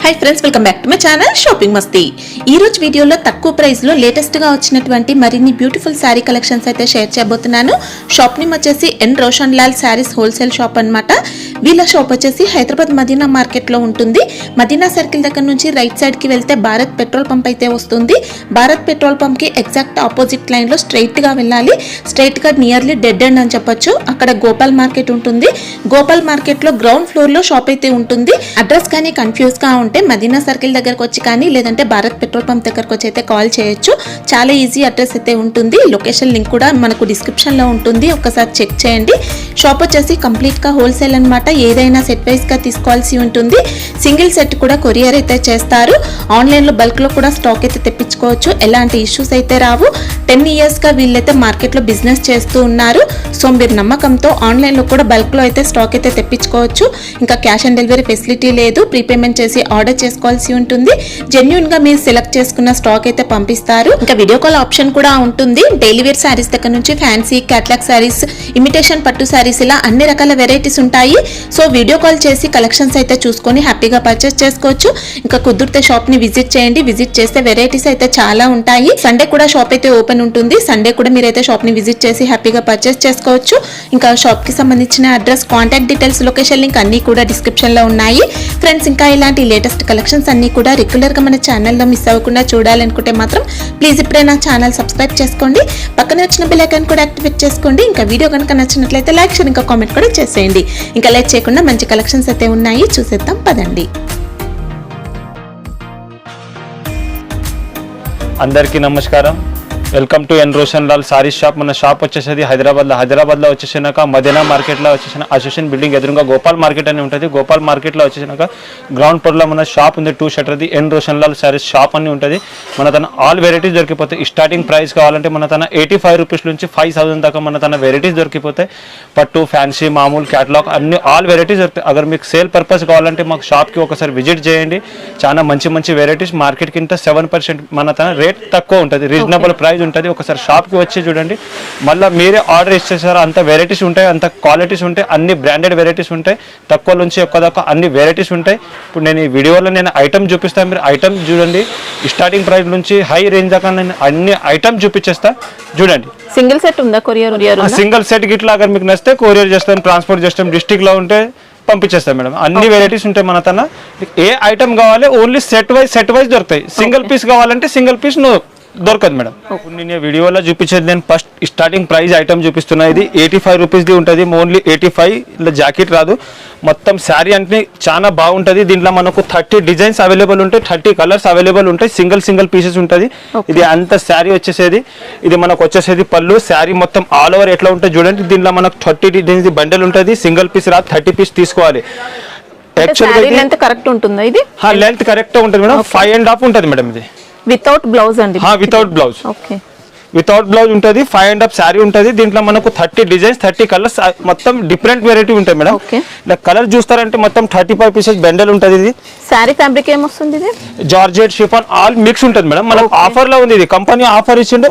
Hi friends, welcome back to my channel shopping మస్తీ. ఈ రోజు వీడియోలో తక్కువ ప్రైస్ లో లేటెస్ట్ గా వచ్చినటువంటి మరిన్ని బ్యూటిఫుల్ శారీ కలెక్షన్స్ అయితే షేర్ చేయబోతున్నాను. షాప్ నేమ్ వచ్చేసి ఎన్ రోషన్ లాల్ శారీస్ హోల్సేల్ షాప్ అన్నమాట. వీళ్ళ షాప్ వచ్చేసి హైదరాబాద్ మదీనా మార్కెట్ లో ఉంటుంది. మదీనా సర్కిల్ దగ్గర నుంచి రైట్ సైడ్ కి వెళ్తే భారత్ పెట్రోల్ పంప్ అయితే వస్తుంది. భారత్ పెట్రోల్ పంప్ కి ఎగ్జాక్ట్ ఆపోజిట్ లైన్ లో స్ట్రైట్ గా వెళ్ళాలి. స్ట్రైట్ గా నియర్లీ డెడ్ ఎండ్ అని చెప్పొచ్చు. అక్కడ గోపాల్ మార్కెట్ ఉంటుంది. గోపాల్ మార్కెట్ లో గ్రౌండ్ ఫ్లోర్ లో షాప్ అయితే ఉంటుంది. అడ్రస్ కానీ కన్ఫ్యూజ్ గా ఉంటే మదీనా సర్కిల్ దగ్గరకు వచ్చి కానీ లేదంటే భారత్ పెట్రోల్ పంప్ దగ్గరకు వచ్చి అయితే కాల్ చేయొచ్చు. చాలా ఈజీ అడ్రస్ అయితే ఉంటుంది. లొకేషన్ లింక్ కూడా మనకు డిస్క్రిప్షన్ లో ఉంటుంది, ఒకసారి చెక్ చేయండి. షాప్ వచ్చేసి కంప్లీట్ గా హోల్సేల్ అన్నమాట. ఏదైనా సెట్ వైస్ గా తీసుకోవాల్సి ఉంటుంది. సింగిల్ సెట్ కూడా కొరియర్ అయితే చేస్తారు. ఆన్లైన్ లో బల్క్ లో కూడా స్టాక్ అయితే తెప్పించుకోవచ్చు. ఎలాంటి ఇష్యూస్ అయితే రావు. 10 years గా వీళ్ళైతే మార్కెట్ లో బిజినెస్ చేస్తూ ఉన్నారు. సో మీరు నమ్మకంతో ఆన్లైన్ లో కూడా బల్క్ లో అయితే స్టాక్ అయితే తెప్పించుకోవచ్చు. ఇంకా క్యాష్ ఆన్ డెలివరీ ఫెసిలిటీ లేదు. ప్రీపేమెంట్ చేసి ఆర్డర్ చేసుకోవాల్సి ఉంటుంది. జెన్యూన్ గా మీరు సెలెక్ట్ చేసుకున్న స్టాక్ అయితే పంపిస్తారు. ఇంకా వీడియో కాల్ ఆప్షన్ కూడా ఉంటుంది. డైలీ వేర్ శారీస్ దగ్గర నుంచి ఫ్యాన్సీ క్యాట్లాగ్ శారీస్, ఇమిటేషన్ పట్టు శారీస్, ఇలా అన్ని రకాల వెరైటీస్ ఉంటాయి. సో వీడియో కాల్ చేసి కలెక్షన్స్ అయితే చూసుకొని హ్యాపీగా పర్చేస్ చేసుకోవచ్చు. ఇంకా కుదిరితే షాప్ ని విజిట్ చేయండి. విజిట్ చేస్తే వెరైటీస్ అయితే చాలా ఉంటాయి. సండే కూడా షాప్ అయితే ఓపెన్ ఉంటుంది. సండే కూడా మీరైతే షాప్ ని విజిట్ చేసి హ్యాపీగా పర్చేస్ చేసుకోవచ్చు. ఇంకా షాప్ కి సంబంధించిన address, contact details, location link అన్ని కూడా డిస్క్రిప్షన్ లో ఉన్నాయి. ఫ్రెండ్స్, ఇంకా ఇలాంటి లేటెస్ట్ కలెక్షన్స్ అన్ని కూడా రెగ్యులర్ గా మన ఛానల్లో మిస్ అవ్వకుండా చూడాలనుకుంటే మాత్రం ప్లీజ్ ఇప్పుడే నా ఛానల్ సబ్స్క్రైబ్ చేసుకోండి. పక్కనే వచ్చిన బెల్ ఐకాన్ కూడా యాక్టివేట్ చేసుకోండి. ఇంకా వీడియో కనుక నచ్చినట్లయితే లైక్ షేర్ ఇంకా కామెంట్ కూడా చేసేయండి. ఇంకా లైక్ చేయకుండా మంచి కలెక్షన్స్ అయితే ఉన్నాయి, చూసేద్దాం పదండి. అందరికీ నమస్కారం. Welcome to N Roshan Lal sari shop. మన షాప్ వచ్చేసి హైదరాబాద్లో వచ్చేసినాక మదీనా మార్కెట్లో వచ్చేసిన అసోసియేషన్ బిల్డింగ్ ఎదురుగా గోపాల్ మార్కెట్ అని ఉంటుంది. గోపాల్ మార్కెట్లో వచ్చేసినాక గ్రౌండ్ ఫ్లోర్లో మన షాప్ ఉంది. 2 షట్టర్ది ఎన్ రోషన్ లాల్ సారీస్ షాప్ అని ఉంటుంది. మన తన ఆల్ వెరైటీస్ దొరికిపోతాయి. స్టార్టింగ్ ప్రైస్ కావాలంటే మన తన 85 రూపీస్ నుంచి 5000 దాకా మన తన వెరైటీస్ దొరికిపోతాయి. పట్టు, ఫ్యాన్సీ, మామూలు, క్యాటలాగ్ అన్ని ఆల్ వెరైటీస్ దొరుకుతాయి. అగర్ మీకు సేల్ పర్పస్ కావాలంటే మాకు షాప్కి ఒకసారి విజిట్ చేయండి. చాలా మంచి వెరైటీస్ మార్కెట్ కింద 7% మన తన రేట్ తక్కువ ఉంటుంది. రీజనబుల్ ప్రైస్ ఉంటుంది. ఒకసారి షాప్కి వచ్చి చూడండి. మళ్ళీ మీరే ఆర్డర్ ఇచ్చేసారు. అంత వెరైటీస్ ఉంటాయి, అంత క్వాలిటీస్ ఉంటాయి, అన్ని బ్రాండెడ్ వెరైటీస్ ఉంటాయి. తక్కువ నుంచి ఎక్కువ దాకా అన్ని వెరైటీస్ ఉంటాయి. ఇప్పుడు నేను ఈ వీడియోలో ఐటమ్ చూపిస్తాను. మీరు ఐటమ్ చూడండి. స్టార్టింగ్ ప్రైస్ నుంచి హై రేంజ్ దాకా నేను అన్ని ఐటమ్ చూపించేస్తా. చూడండి. సింగిల్ సెట్ ఉందా? కొరియర్ సింగిల్ సెట్ గిట్లా అగర్ మీకు నచ్చితే కొరియర్ చేస్తాం, ట్రాన్స్పోర్ట్ చేస్తాం. డిస్ట్రిక్ట్ లో ఉంటే పంపించేస్తాం మేడం. అన్ని వెరైటీస్ ఉంటాయి మన తన. ఏ ఐటమ్ కావాలి ఓన్లీ సెట్ వైజ్ దొరుకుతాయి. సింగిల్ పీస్ కావాలంటే సింగిల్ పీస్ దొరకదు మేడం. నేను వీడియోలో చూపించేది నేను ఫస్ట్ స్టార్టింగ్ ప్రైస్ ఐటమ్ చూపిస్తున్నా. ఇది 85 రూపీస్ది ఉంటుంది. ఓన్లీ 85. ఇలా జాకెట్ రాదు. మొత్తం శారీ అంటే చాలా బాగుంటుంది. దీంట్లో మనకు 30 డిజైన్స్ అవైలబుల్ ఉంటాయి, 30 కలర్స్ అవైలబుల్ ఉంటాయి. సింగిల్ పీసెస్ ఉంటుంది. ఇది అంత శారీ వచ్చేసేది. ఇది మనకు వచ్చేసేది పళ్ళు. శారీ మొత్తం ఆల్ ఓవర్ ఎట్లా ఉంటుంది చూడండి. దీంట్లో మనకు 30 డిజైన్స్ బండల్ ఉంటుంది. సింగిల్ పీస్ రాదు, 30 పీస్ తీసుకోవాలి. లెంత్ కరెక్ట్ ఉంటుందా? ఇది లెంత్ కరెక్ట్ ఉంటుంది మేడం. 5.5 ఉంటుంది మేడం. ఇది వితౌట్ బ్లౌజ్ అండి. Without blouse. Okay, without blouse ఉంటుంది. 5.5 శారీ ఉంటుంది. దీంట్లో మనకు 30 డిజైన్స్, 30 కలర్స్, మొత్తం డిఫరెంట్ వెరైటీ ఉంటాయి మేడం. ఇలా కలర్ చూస్తారంటే మొత్తం 35 పీసెస్ బెండల్ ఉంటుంది. ఇది శారీ ఫ్యాబ్రిక్ ఏమొస్తుంది? ఇది జార్జెట్, షిఫాన్ ఆల్ మిక్స్ ఉంటుంది మేడం. మనకు ఆఫర్ లో ఉంది. ఇది కంపెనీ ఆఫర్ ఇచ్చిండు,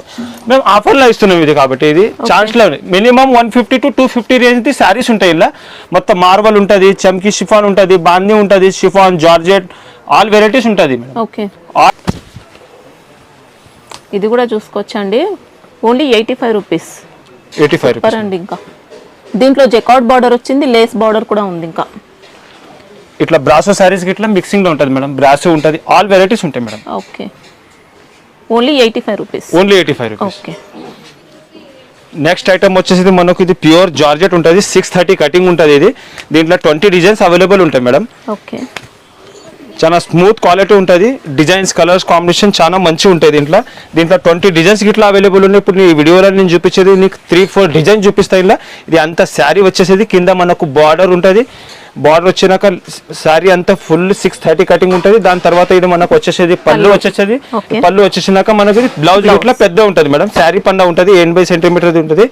మేము ఆఫర్ లో ఇస్తున్నాం ఇది. కాబట్టి ఇది ఛాన్స్ లో minimum 150 to 250 range the saris ఉంటాయి. ఇలా మొత్తం మార్బల్ ఉంటుంది, చమ్కీ షిఫాన్ ఉంటుంది, బాందీ ఉంటుంది, షిఫాన్, జార్జెట్ ఆల్ వెరైటీస్ ఉంటుంది మేడం. ఓకే, ఇది కూడా చూసుకోవచ్చండి. Only 85 rupees. 85 రూపీస్ అండి. ఇంకా దీంట్లో జెకార్డ్ బార్డర్ వచ్చింది, లేస్ బార్డర్ కూడా ఉంది. ఇంకా ఇట్లా బ్రాసో సారీస్ ఇట్లా మిక్సింగ్ లో ఉంటుంది మేడం. బ్రాసో ఉంటుంది, ఆల్ వెరైటీస్ ఉంటాయి madam. Okay, only 85 rupees. Only 85 rupees. Okay, next item వచ్చేసి మనకు ఇది ప్యూర్ జార్జెట్ ఉంటుంది. 630 కటింగ్ ఉంటుంది. ఇది దీంట్లో 20 డిజైన్స్ అవైలబుల్ ఉంటాయి మేడం. ఓకే, చాలా స్మూత్ క్వాలిటీ ఉంటుంది. డిజైన్స్, కలర్స్ కాంబినేషన్ చాలా మంచిగా ఉంటాయి. దీంట్లో 20 డిజైన్స్ ఇట్లా అవైలబుల్ ఉన్నాయి. ఇప్పుడు ఈ వీడియోలో నేను చూపించేది నీకు 3-4 డిజైన్ చూపిస్తాయి. ఇలా ఇది అంత శారీ వచ్చేసేది. కింద మనకు బార్డర్ ఉంటుంది. బార్డర్ వచ్చినాక శారీ అంతా ఫుల్ 630 కటింగ్ ఉంటుంది. దాని తర్వాత ఇది మనకు వచ్చేసేది పళ్ళు వచ్చేసేది. పళ్ళు వచ్చేసినాక మనకి బ్లౌజ్ ఇట్లా పెద్ద ఉంటుంది మేడం. శారీ పండ ఉంటుంది, 80 సెంటీమీటర్ ఉంటుంది,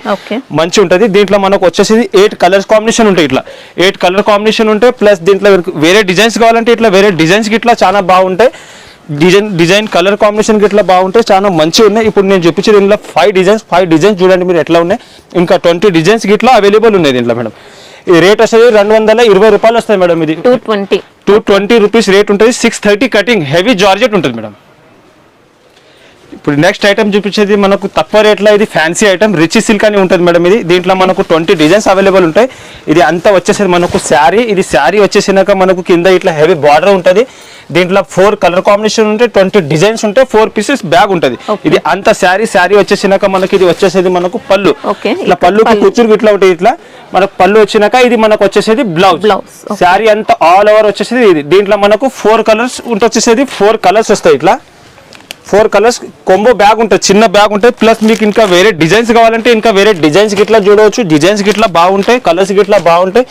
మంచి ఉంటుంది. దీంట్లో మనకు వచ్చేసేది 8 కలర్స్ కాంబినేషన్ ఉంటాయి. ఇట్లా 8 కలర్ కాంబినేషన్ ఉంటాయి. ప్లస్ దీంట్లో వేరే డిజైన్స్ కావాలంటే ఇట్లా వేరే డిజైన్స్ ఇట్లా చాలా బాగుంటాయి. డిజైన్ కలర్ కాంబినేషన్ ఇట్లా బాగుంటాయి, చాలా మంచిగా ఉన్నాయి. ఇప్పుడు నేను చూపించేది ఇంట్లో 5 డిజైన్స్ చూడండి మీరు ఎట్లా ఉన్నాయి. ఇంకా 20 డిజైన్స్ ఇట్లా అవైలబుల్ ఉన్నాయి దీంట్లో మేడం. ఇది రేట్ వచ్చేది 220 రూపాయలు వస్తుంది మేడం. ఇది 220 రూపీస్ రేట్ ఉంటుంది. 630 కటింగ్ హెవీ జార్జెట్ ఉంటుంది మేడం. ఇప్పుడు నెక్స్ట్ ఐటమ్ చూపించేది మనకు తక్కువ రేట్లో, ఇది ఫ్యాన్సీ ఐటమ్ రిచ్ సిల్క్ అని ఉంటుంది మేడం. ఇది దీంట్లో మనకు 20 డిజైన్స్ అవైలబుల్ ఉంటాయి. ఇది అంతా వచ్చేసి మనకు శారీ, ఇది శారీ వచ్చేసినాక మనకు కింద ఇట్లా హెవీ బార్డర్ ఉంటుంది. దీంట్లో 4 కలర్ కాంబినేషన్ ఉంటాయి, 20 డిజైన్స్ ఉంటాయి, 4 పీసెస్ బ్యాగ్ ఉంటుంది. ఇది అంత శారీ వచ్చేసినాక మనకి ఇది వచ్చేసేది మనకు పళ్ళు. ఇట్లా పళ్ళుకి కుచ్చురు ఇట్లా ఉంటుంది. ఇట్లా మనకు పళ్ళు వచ్చినాక ఇది మనకు వచ్చేసేది బ్లౌజ్. శారీ అంతా ఆల్ ఓవర్ వచ్చేసేది ఇది. దీంట్లో మనకు 4 కలర్స్ వచ్చేసేది 4 కలర్స్ వస్తాయి. ఇట్లా 4 కలర్స్ కొంబో బ్యాగ్ ఉంటుంది, చిన్న బ్యాగ్ ఉంటుంది. ప్లస్ మీకు ఇంకా వేరే డిజైన్స్ కావాలంటే ఇంకా వేరే డిజైన్స్ గిట్లా చూడవచ్చు. డిజైన్స్ గిట్లా బాగుంటాయి, కలర్స్ గిట్లా బాగుంటాయి.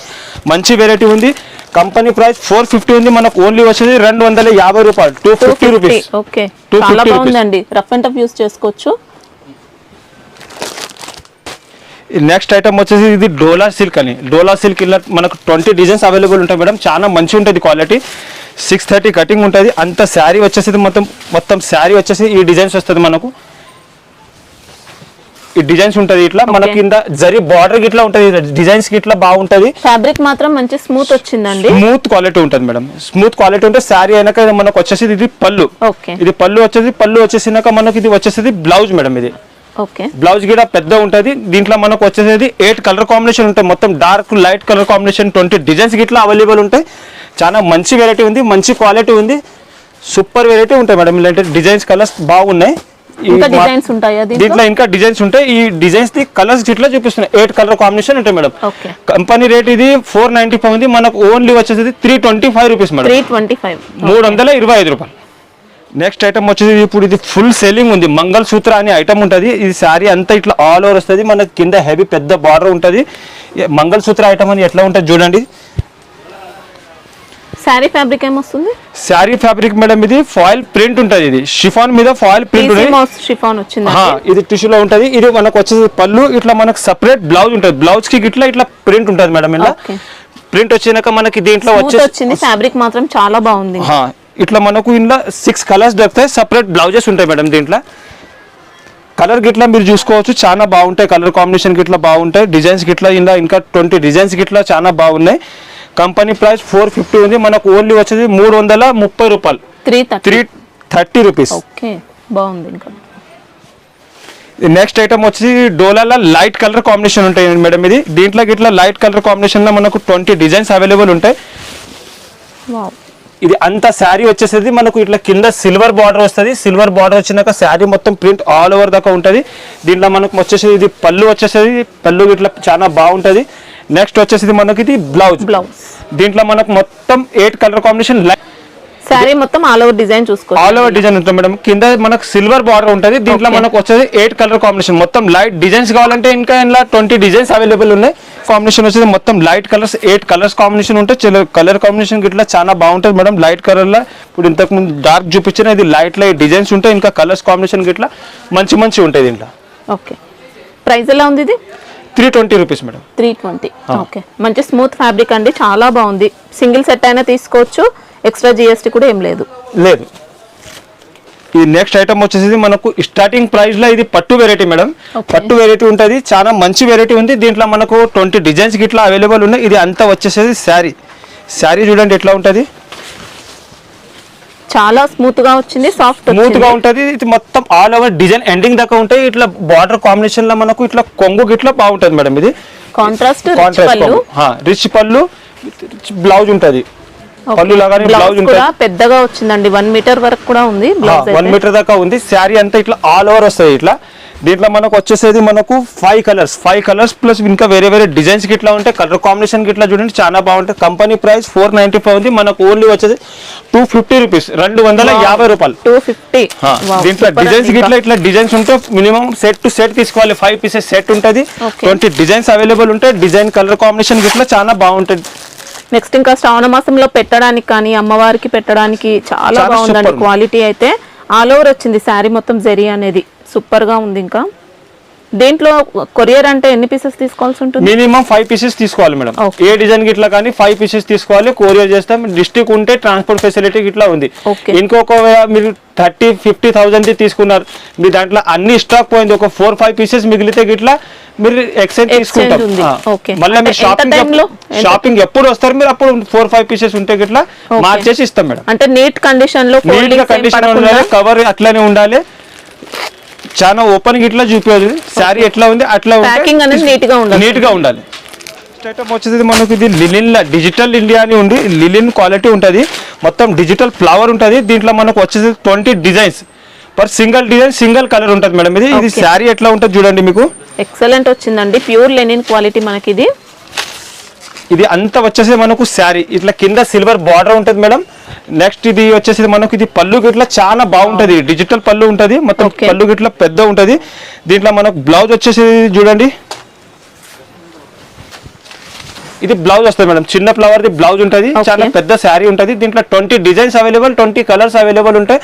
మంచి వెరైటీ ఉంది. కంపెనీ ప్రైస్ 450 ఉంది. మనకు ఓన్లీ వచ్చేది 250 రూపాయలు, 250 రూపీస్. ఓకే, చాలా బాగుందండి. రఫ్ అండ్ టఫ్ యూస్ చేసుకోవచ్చు. నెక్స్ట్ ఐటమ్ వచ్చేసి ఇది డోలా సిల్క్ అని. డోలా సిల్క్ ఇలా మనకు 20 డిజైన్స్ అవైలబుల్ ఉంటాయి మేడం. చాలా మంచి ఉంటుంది క్వాలిటీ. 630 కటింగ్ ఉంటుంది. అంత శారీ వచ్చేసి మొత్తం శారీ వచ్చేసి ఈ డిజైన్స్ వస్తుంది మనకు. ఈ డిజైన్స్ ఉంటుంది ఇట్లా మనకి కింద జరీ బార్డర్ గిట్లా ఉంటుంది. డిజైన్స్ గిట్లా బాగుంటది. ఫ్యాబ్రిక్ మాత్రం మంచి స్మూత్ వచ్చిందండి. స్మూత్ క్వాలిటీ ఉంటుంది మేడం. స్మూత్ క్వాలిటీ ఉంటే శారీ అయినాక మనకు వచ్చేసి ఇది పళ్ళు. ఇది పళ్ళు వచ్చేసినాక మనకి ఇది వచ్చేసి బ్లౌజ్ మేడం. ఇది బ్లౌజ్ కూడా పెద్ద ఉంటుంది. దీంట్లో మనకు వచ్చేసేది 8 కలర్ కాంబినేషన్ ఉంటాయి. మొత్తం dark light colour combination 20 designs గిట్లా అవైలబుల్ ఉంటాయి. చాలా మంచి వెరైటీ ఉంది, మంచి క్వాలిటీ ఉంది, సూపర్ వెరైటీ ఉంటాయి మేడం. ఇలాంటి డిజైన్స్ కలర్స్ బాగున్నాయి. దీంట్లో ఇంకా డిజైన్స్ ఉంటాయి. ఈ డిజైన్స్ ది కలర్స్ ఇట్లా చూపిస్తున్నాయి. 8 కలర్ కాంబినేషన్ ఉంటాయి మేడం. కంపెనీ రేట్ ఇది 495 ఉంది. మనకు ఓన్లీ వచ్చేసి 325 రూపీస్ మేడం. 325 రూపాయలు. నెక్స్ట్ ఐటమ్ వచ్చేసి ఇప్పుడు ఇది ఫుల్ సెల్లింగ్ ఉంది. మంగళ సూత్ర అనే ఐటమ్ ఉంటుంది. ఇది శారీ అంతా ఇట్లా ఆల్ ఓవర్ వస్తుంది. మనకి కింద హెవీ పెద్ద బార్డర్ ఉంటుంది. మంగళ సూత్ర ఐటమ్ అని ఎట్లా ఉంటుంది చూడండి. శారీ ఫ్యాబ్రిక్ ఏమొస్తుంది? శారీ ఫ్యాబ్రిక్ మేడం ఇది ఫాయిల్ ప్రింట్ ఉంటుంది. ఇది షిఫాన్ మీద ఫాయిల్ ప్రింట్ ఇది టిష్యూలో ఉంటుంది. ఇది మనకు వచ్చేసి పళ్ళు. ఇట్లా మనకు సపరేట్ బ్లౌజ్ ఉంటుంది. బ్లౌజ్ కి ఇట్లా ప్రింట్ ఉంటుంది మేడం. ఇలా ప్రింట్ వచ్చినాక మనకి దీంట్లో వచ్చింది. ఫ్యాబ్రిక్ మాత్రం చాలా బాగుంది. ఇట్లా మనకు ఇంట్లో 6 కలర్స్ దొరుకుతాయి. సపరేట్ బ్లౌజెస్ ఉంటాయి మేడం. దీంట్లో కలర్ గిట్లా మీరు చూసుకోవచ్చు. చాలా బాగుంటాయి. కలర్ కాంబినేషన్ గిట్లా బాగుంటాయి. డిజైన్స్ గిట్లా ఇలా ఇంకా 20 డిజైన్స్ గిట్లా చాలా బాగున్నాయి. కంపెనీ ప్రైస్ 450 ఉంది. మనకు ఓన్లీ వచ్చేది 330 రూపాయలు, 330 రూపీస్. నెక్స్ట్ ఐటమ్ వచ్చి డోలాలో లైట్ కలర్ కాంబినేషన్ ఉంటాయి మేడం. ఇది దీంట్లో గిట్లా లైట్ కలర్ కాంబినేషన్ లో మనకు 20 డిజైన్స్ అవైలబుల్ ఉంటాయి. ఇది అంత శారీ వచ్చేసేది మనకు ఇట్లా కింద సిల్వర్ బార్డర్ వస్తుంది. సిల్వర్ బార్డర్ వచ్చినాక శారీ మొత్తం ప్రింట్ ఆల్ ఓవర్ దాకా ఉంటుంది. దీంట్లో మనకు వచ్చేసి ఇది పళ్ళు వచ్చేసేది. పళ్ళు ఇట్లా చాలా బాగుంటుంది. నెక్స్ట్ వచ్చేసి మనకి ఇది బ్లౌజ్. దీంట్లో మనకు మొత్తం 8 కలర్ కాంబినేషన్ శారీ మొత్తం ఆల్ ఓవర్ డిజైన్ చూసుకోవచ్చు. ఆల్ ఓవర్ డిజైన్ ఉంటుంది మేడం. కింద మనకు సిల్వర్ బార్డర్ ఉంటుంది. దీంట్లో మనకు వచ్చేది 8 కలర్ కాంబినేషన్. మొత్తం లైట్ డిజైన్స్ కావాలంటే ఇంకా ఇలా 20 డిజైన్స్ అవైలబుల్ ఉన్నాయి. కాంబినేషన్ వచ్చేది మొత్తం లైట్ కలర్స్ 8 కలర్స్ కాంబినేషన్ ఉంటాయి. కలర్ కాంబినేషన్ ఇట్లా చాలా బాగుంటుంది మేడం. లైట్ కలర్ లో ఇప్పుడు ఇంతకు ముందు డార్క్ చూపించిన ఇది లైట్ డిజైన్స్ ఉంటాయి. ఇంకా కలర్స్ కాంబినేషన్ ఇట్లా మంచి ఉంటాయి దీంట్లో. ఓకే, ప్రైస్ ఎలా ఉంది? ఇది 320 రూపీస్ మేడం. 320. ఓకే, మంచి స్మూత్ ఫ్యాబ్రిక్ అండి, చాలా బాగుంది. సింగిల్ సెట్ అయినా తీసుకోవచ్చు. ఎక్స్ట్రా GST కూడా ఏం లేదు. ఈ నెక్స్ట్ ఐటమ్ వచ్చేసి మనకు స్టార్టింగ్ ప్రైస్ లో ఇది పట్టు వెరైటీ మేడం. పట్టు వెరైటీ ఉంటుంది. చాలా మంచి వెరైటీ ఉంది. దీంట్లో మనకు 20 డిజైన్స్ గిట్లా అవైలబుల్ ఉన్నాయి. ఇది అంతా వచ్చేసేది శారీ చూడండి ఎట్లా ఉంటుంది. చాలా స్మూత్ గా వచ్చింది, స్మూత్ గా ఉంటది. ఇది మొత్తం ఆల్ ఓవర్ డిజైన్ ఎండింగ్ దాకా ఉంటాయి. ఇట్లా బార్డర్ కాంబినేషన్ లో మనకు ఇట్లా కొంగు గిట్లా బాగుంటది మేడం. ఇది కాంట్రాస్ట్ రిచ్ పళ్ళు, బ్లౌజ్ ఉంటది. పళ్ళు లాగానే బ్లౌజ్ ఉంటుంది. పెద్దగా వచ్చిందండి. 1 మీటర్ వరకు కూడా ఉంది. 1 మీటర్ దాకా ఉంది. శారీ అంతా ఇట్లా ఆల్ ఓవర్ వస్తుంది. ఇట్లా దీంట్లో మనకు వచ్చేసేది మనకు 5 కలర్స్ ప్లస్ ఇంకా వేరే డిజైన్స్ గిట్లా ఉంటాయి. కలర్ కాంబినేషన్ గిట్లా చూడండి చాలా బాగుంటాయి. కంపెనీ ప్రైస్ 495 ఉంది. మనకు ఓన్లీ వచ్చేది 250 రూపీస్, 250 రూపాయలు. 250. దీంట్లో డిజైన్స్ గిట్లా ఇట్లా డిజైన్స్ ఉంటే మినిమం సెట్ టు సెట్ తీసుకోవాలి. 5 పీసెస్ సెట్ ఉంటుంది. 20 డిజైన్స్ అవైలబుల్ ఉంటాయి. డిజైన్ కలర్ కాంబినేషన్ గిట్లా చాలా బాగుంటుంది. నెక్స్ట్ ఇంకా శ్రావణ మాసంలో పెట్టడానికి కానీ అమ్మవారికి పెట్టడానికి చాలా బాగుందండి. క్వాలిటీ అయితే ఆల్ ఓవర్ వచ్చింది. శారీ మొత్తం జరీ అనేది సూపర్ గా ఉంది. ఇంకా దీంట్లో కొరియర్ అంటే ఎన్ని పీసెస్ తీసుకోవాల్సి ఉంటుంది? మినిమం 5 పీసెస్ తీసుకోవాలి మేడం. Okay. ఏ డిజైన్ గిట్లా కానీ 5 పీసెస్ తీసుకోవాలి, కొరియర్ చేస్తాం. డిస్ట్రిక్ట్ ఉంటే ట్రాన్స్పోర్ట్ ఫెసిలిటీ గిట్లా ఉంది. Okay. ఇంకొక మీరు 30-50,000 తీసుకున్నారు, మీ దాంట్లో అన్ని స్టాక్ పోయింది, ఒక 4-5 పీసెస్ మిగిలితే గిట్లా మీరు ఎక్స్చేంజ్ తీసుకుంటాం. ఉంది. Okay. మళ్ళీ అంటే మీరు షాపింగ్ ఎప్పుడు వస్తారు మీరు అప్పుడు 4-5 పీసెస్ ఉంటే గిట్లా మార్చేసి ఇస్తాం మేడం. అంటే నీట్ కండిషన్ లో నీట్ గా కండిషన్ ఉండాలి, కవర్ అట్లానే ఉండాలి, చాలా ఓపెన్ గిట్లా చూపించదు. శారీ ఎట్లా ఉంది అట్లా ప్యాకింగ్ అనేది నీట్ గా ఉండాలి. ఐటమ్ వచ్చేది మనకు ఇది లిలిన్ డిజిటల్ ఇండియా అని ఉంది. లిలిన్ క్వాలిటీ ఉంటుంది, మొత్తం డిజిటల్ ఫ్లవర్ ఉంటుంది. దీంట్లో మనకు వచ్చేసి 20 designs per single design single colour ఉంటుంది మేడం. ఇది శారీ ఎట్లా ఉంటుంది చూడండి, మీకు ఎక్సలెంట్ వచ్చిందండి. ప్యూర్ లెనిన్ క్వాలిటీ మనకి ఇది అంతా వచ్చేసి మనకు శారీ ఇట్లా కింద సిల్వర్ బార్డర్ ఉంటుంది మేడం. నెక్స్ట్ ఇది వచ్చేసి మనకు ఇది పళ్ళు గిట్లా చాలా బాగుంటది, డిజిటల్ పళ్ళు ఉంటుంది, మొత్తం పళ్ళు గిట్లా పెద్ద ఉంటది. దీంట్లో మనకు బ్లౌజ్ వచ్చేసి చూడండి, ఇది బ్లౌజ్ వస్తుంది మేడం. చిన్న ఫ్లవర్ ది బ్లౌజ్ ఉంటుంది, చాలా పెద్ద శారీ ఉంటుంది. దీంట్లో 20 డిజైన్స్ అవైలబుల్, 20 కలర్స్ అవైలబుల్ ఉంటాయి.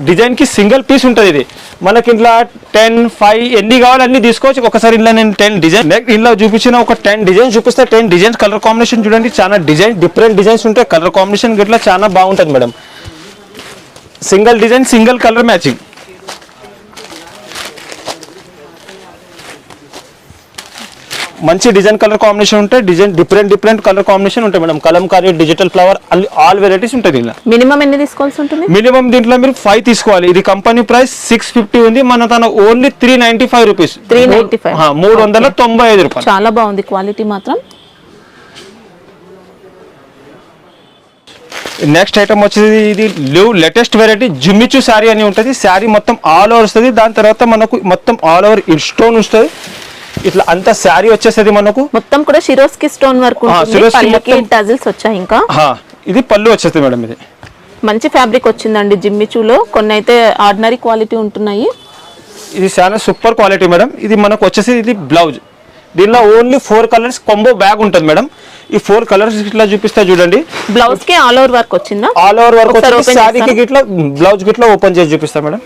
డిజైన్ కి సింగిల్ పీస్ ఉంటుంది. ఇది మనకి ఇంట్లో 10, 5 ఎన్ని కావాలి అన్ని తీసుకోవచ్చు. ఒకసారి ఇంట్లో నేను 10 డిజైన్ ఇంట్లో చూపించిన ఒక 10 డిజైన్స్ చూపిస్తే 10 డిజైన్స్ కలర్ కాంబినేషన్ చూడండి, చాలా డిజైన్ డిఫరెంట్ డిజైన్స్ ఉంటాయి. కలర్ కాంబినేషన్ గిట్లా చాలా బాగుంటుంది madam. Single design single colour matching. మంచి డిజైన్ కలర్ కాంబినేషన్ ఉంటాయి, డిజైన్ డిఫరెంట్ కలర్ కాంబినేషన్ ఉంటాయి madam. Kalamkari, digital flower, all varieties ఉంటాయి. దీనిలో మినిమం ఎన్ని తీసుకోవాల్సి ఉంటుంది? మినిమం దీంట్లో మీరు 5 తీసుకోవాలి. ఇది కంపెనీ ప్రైస్ 650 ఉంది, మన తన ఓన్లీ 395 రూపీస్, 395 రూపాయలు. చాలా బాగుంది క్వాలిటీ మాత్రం. నెక్స్ట్ ఐటమ్ వచ్చేది ఇది లేటెస్ట్ వెరైటీ జిమ్మిచూ శారీ అని ఉంటుంది. శారీ మొత్తం ఆల్ ఓవర్ వస్తుంది, దాని తర్వాత మనకు మొత్తం ఆల్ ఓవర్ స్టోన్ వస్తుంది. ఇట్లా అంత శారీ వచ్చేసేది మనకు మొత్తం కూడా షిరోస్కి స్టోన్ వర్క్ ఉంటుంది, టజిల్స్ వచ్చాయి. ఇంకా ఇది పళ్ళు వచ్చేస్తుంది మేడం. ఇది మంచి ఫ్యాబ్రిక్ వచ్చిందండి జిమ్మిచూలో. కొన్ని అయితే ఆర్డినరీ క్వాలిటీ ఉంటున్నాయి, ఇది చాలా సూపర్ క్వాలిటీ మేడం. ఇది మనకు వచ్చేసి ఇది బ్లౌజ్. దీనిలో ఓన్లీ 4 కలర్స్ కాంబో బ్యాగ్ ఉంటుంది మేడం. ఈ 4 కలర్స్ ఇట్లా చూపిస్తా చూడండి. బ్లౌజ్ కి ఆల్ ఓవర్ వర్క్ వచ్చిందా? ఆల్ ఓవర్ వర్క్ వచ్చేసి శారీకి ఇట్లా బ్లౌజ్ గిట్లా ఓపెన్ చేసి చూపిస్తా మేడం.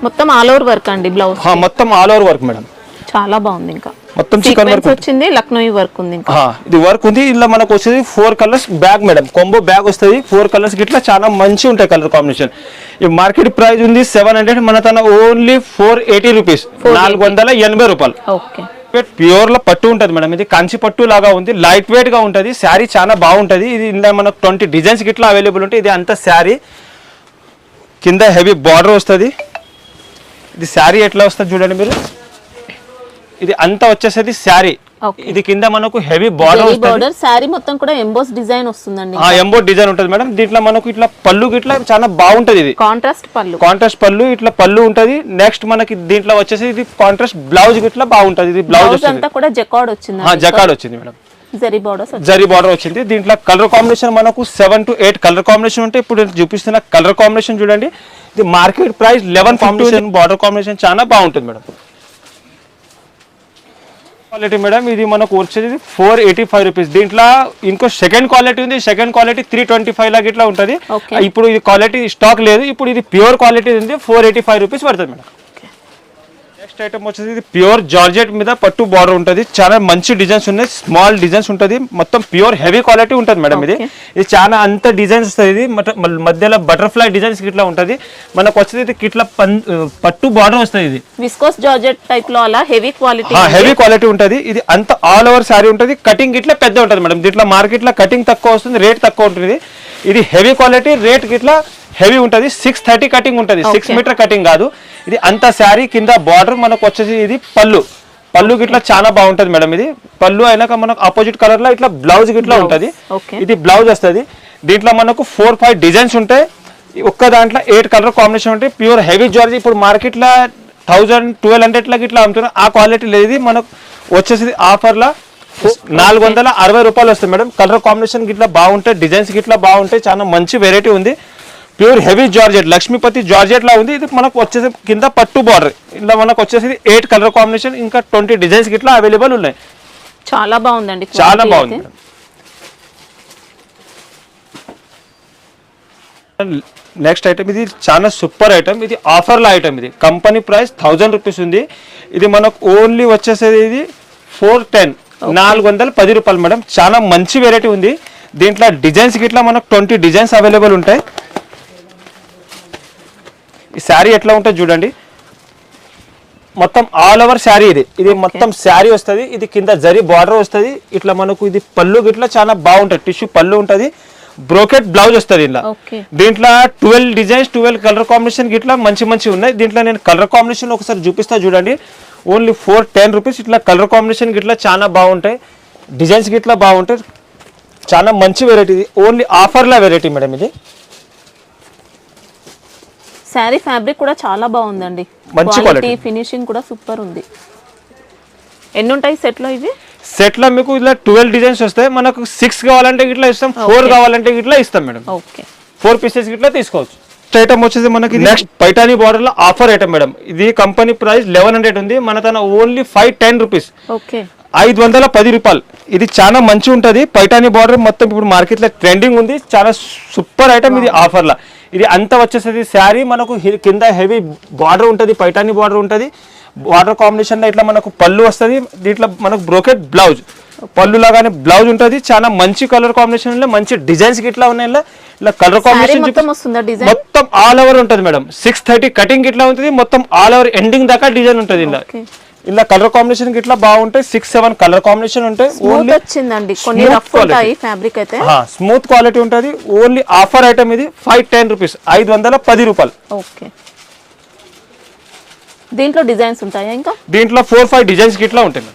మొత్తం ఆల్ ఓవర్ వర్క్ అండి బ్లౌజ్. మొత్తం ఆల్ ఓవర్ వర్క్ మేడం, చాలా బాగుంది. ఇంకా మొత్తం చికెన్ వర్క్ వచ్చింది, లక్నోయి వర్క్ ఉంది. ఇంకా ఇది వర్క్ ఉంది. ఇలా మనకు వచ్చేది 4 colours bag madam, combo bag వస్తుంది. 4 కలర్స్ గిట్లా చాలా మంచి ఉంటాయి కలర్ కాంబినేషన్. ఈ మార్కెట్ ప్రైస్ ఉంది 700, మన తన ఓన్లీ 480 రూపీస్, 480 రూపాయలు. ఓకే, ప్యూర్ లో పట్టు ఉంటుంది మేడం. ఇది కంచి పట్టు లాగా ఉంది, లైట్ వెయిట్ గా ఉంటుంది. శారీ చాలా బాగుంటది. ఇది ఇలా మనకు 20 డిజైన్స్ గిట్లా అవైలబుల్ ఉంటాయి. ఇది అంత శారీ కింద హెవీ బార్డర్ వస్తుంది. ఇది శారీ ఎట్లా వస్తుంది చూడండి మీరు. ఇది అంతా వచ్చేసేది శారీ, ఇది కింద మనకు హెవీ బార్డర్ వస్తుంది. శారీ మొత్తం కూడా ఎంబోస్ డిజైన్ వస్తుందండి. ఎంబోస్ డిజైన్ ఉంటుంది మేడం. దీంట్లో మనకు ఇట్లా పళ్ళు గిట్లా చాలా బాగుంటది. ఇది కాంట్రాస్ట్ పళ్ళు ఇట్లా పళ్ళు ఉంటది. నెక్స్ట్ మనకి దీంట్లో వచ్చేసి ఇది కాంట్రాస్ట్ బ్లౌజ్ గిట్లా బాగుంటది. ఇది బ్లౌజ్ అంతా కూడా జకార్డ్ వచ్చింది, జకార్డ్ వచ్చింది మేడం. జరీ బార్డర్ వచ్చింది. దీంట్లో కలర్ కాంబినేషన్ మనకు 7 to 8 కలర్ కాంబినేషన్ ఉంటాయి. ఇప్పుడు చూపిస్తున్న కలర్ కాంబినేషన్ చూడండి. ఇది market price 11 combination, border combination చాలా బాగుంటుంది మేడం. క్వాలిటీ మేడం ఇది మనకు వచ్చేది 485 రూపీస్. దీంట్లో ఇంకో సెకండ్ క్వాలిటీ ఉంది. సెకండ్ క్వాలిటీ 325 లాగా ఇట్లా ఉంటుంది. ఇప్పుడు ఇది క్వాలిటీ స్టాక్ లేదు. ఇప్పుడు ఇది ప్యూర్ క్వాలిటీ ఉంది, 485 రూపీస్ పడుతుంది మేడం. నెక్స్ట్ ఐటమ్ వచ్చేసి ఇది ప్యూర్ జార్జెట్ మీద పట్టు బార్డర్ ఉంటుంది. చాలా మంచి డిజైన్స్ ఉన్నాయి, స్మాల్ డిజైన్స్ ఉంటుంది. మొత్తం ప్యూర్ హెవీ క్వాలిటీ ఉంటుంది మేడం. ఇది చాలా అంత డిజైన్స్ వస్తుంది. ఇది మధ్యలో బటర్ఫ్లై డిజైన్స్ ఇట్లా ఉంటుంది. మనకు వచ్చేది ఇది ఇట్లా పట్టు బార్డర్ వస్తుంది. ఇది విస్కోస్ జార్జెట్ టైప్ లో అలా హెవీ క్వాలిటీ ఉంటుంది. ఇది అంత ఆల్ ఓవర్ శారీ ఉంటుంది. కటింగ్ ఇట్లా పెద్ద ఉంటుంది మేడం. దీంట్లో మార్కెట్ లో కటింగ్ తక్కువ వస్తుంది, రేట్ తక్కువ ఉంటుంది. ఇది హెవీ క్వాలిటీ, రేట్ ఇట్లా హెవీ ఉంటుంది. 630 కటింగ్ ఉంటుంది, 6 మీటర్ కటింగ్ కాదు. ఇది అంత శారీ కింద బార్డర్ మనకు వచ్చేసి ఇది పళ్ళు గిట్లా చాలా బాగుంటది మేడం. ఇది పళ్ళు అయినాక మనకు ఆపోజిట్ కలర్ లో ఇట్లా బ్లౌజ్ గిట్లా ఉంటది. ఇది బ్లౌజ్ వస్తుంది. దీంట్లో మనకు 4-5 డిజైన్స్ ఉంటాయి. ఒక్క దాంట్లో 8 కలర్ కాంబినేషన్ ఉంటాయి. ప్యూర్ హెవీ జార్జీ ఇప్పుడు మార్కెట్ లో 1000-1200 లాగా ఇట్లా అమ్ముతున్నారు. ఆ క్వాలిటీ లేదు. ఇది మనకు వచ్చేసి ఆఫర్ లా 460 రూపాయలు వస్తుంది మేడం. కలర్ కాంబినేషన్ గిట్లా బాగుంటాయి, డిజైన్స్ గిట్లా బాగుంటాయి. చాలా మంచి వెరైటీ ఉంది. Pure heavy georgette, Lakshmipati georgette లా ఉంది. ఇది మనకు వచ్చేసి కింద పట్టు బార్డర్. ఇలా మనకు వచ్చేసి 8 కలర్ కాంబినేషన్, ఇంకా 20 డిజైన్స్ గిట్లా అవైలబుల్ ఉన్నాయి. చాలా బాగుందండి, చాలా బాగుంది. నెక్స్ట్ ఐటమ్ ఇది చాలా సూపర్ ఐటమ్, ఇది ఆఫర్ల ఐటమ్, ఇది కంపెనీ ప్రైస్ 1000 రూపీస్ ఉంది. ఇది మనకు ఓన్లీ వచ్చేసేది ఇది 410 410 రూపాయలు మేడం. చాలా మంచి వెరైటీ ఉంది. దీంట్లో డిజైన్స్ గిట్లా మనకు 20 డిజైన్స్ అవైలబుల్ ఉంటాయి. ఈ శారీ ఎట్లా ఉంటుంది చూడండి, మొత్తం ఆల్ ఓవర్ శారీ ఇది మొత్తం శారీ వస్తుంది. ఇది కింద జరీ బార్డర్ వస్తుంది. ఇట్లా మనకు ఇది పళ్ళు గిట్లా చాలా బాగుంటుంది, టిష్యూ పళ్ళు ఉంటుంది, బ్రోకెట్ బ్లౌజ్ వస్తుంది. ఇలా దీంట్లో 12 డిజైన్స్ 12 కలర్ కాంబినేషన్ గిట్లా మంచి ఉన్నాయి. దీంట్లో నేను కలర్ కాంబినేషన్ ఒకసారి చూపిస్తా చూడండి. Only 410 rupees. ఇట్లా కలర్ కాంబినేషన్ గిట్లా చాలా బాగుంటాయి, డిజైన్స్ గిట్లా బాగుంటాయి. చాలా మంచి వెరైటీ, ఇది ఓన్లీ ఆఫర్ల వెరైటీ మేడం. ఇది శారీ ఫ్యాబ్రిక్ కూడా చాలా బాగుందండి, మంచి క్వాలిటీ, ఫినిషింగ్ కూడా సూపర్ ఉంది. ఎన్ని ఉంటాయి సెట్ లో? ఇవి సెట్ లో మీకు ఇలా 12 డిజైన్స్ వస్తాయి. మనకు 6 కావాలంటే ఇట్లా ఇస్తాం, 4 కావాలంటే ఇట్లా ఇస్తాం మేడం. ఓకే, 4 పీసెస్ ఇట్లా తీసుకోవచ్చు. ఐటమ్ వచ్చేసి మనకి నెక్స్ట్ పైటానీ బార్డర్ లో ఆఫర్ ఐటమ్ మేడం. ఇది కంపెనీ ప్రైస్ 1100 ఉంది, మన తన ఓన్లీ 510 రూపీస్. ఓకే, 510 రూపాయలు. ఇది చాలా మంచి ఉంటుంది. పైటానీ బార్డర్ మొత్తం ఇప్పుడు మార్కెట్ లో ట్రెండింగ్ ఉంది. చాలా సూపర్ ఐటమ్ ఇది ఆఫర్ లా. ఇది అంతా వచ్చేసేది శారీ మనకు కింద హెవీ బార్డర్ ఉంటుంది, పైటానీ బార్డర్ ఉంటుంది. బార్డర్ కాంబినేషన్ లో ఇట్లా మనకు పళ్ళు వస్తుంది. దీంట్లో మనకు బ్రోకెట్ బ్లౌజ్, పళ్ళు లాగానే బ్లౌజ్ ఉంటుంది. చాలా మంచి కలర్ కాంబినేషన్ లో మంచి డిజైన్స్ ఇట్లా ఉన్నాయి. ఇలా కలర్ కాంబినేషన్ మొత్తం ఆల్ ఓవర్ ఉంటుంది మేడం. 630 కటింగ్ ఇట్లా ఉంటుంది, మొత్తం ఆల్ ఓవర్ ఎండింగ్ దాకా డిజైన్ ఉంటుంది. ఇలా కలర్ కాంబినేషన్ ఇట్లా బాగుంటాయి. 6-7 కలర్ కాంబినేషన్ ఉంటాయి. స్మూత్ క్వాలిటీ ఉంటుంది. ఓన్లీ ఆఫర్ ఐటమ్ ఇది 510 రూపీస్, 510 రూపాయలు. దీంట్లో డిజైన్స్ ఉంటాయా? ఇంకా దీంట్లో 4-5 డిజైన్స్ ఇట్లా ఉంటాయి.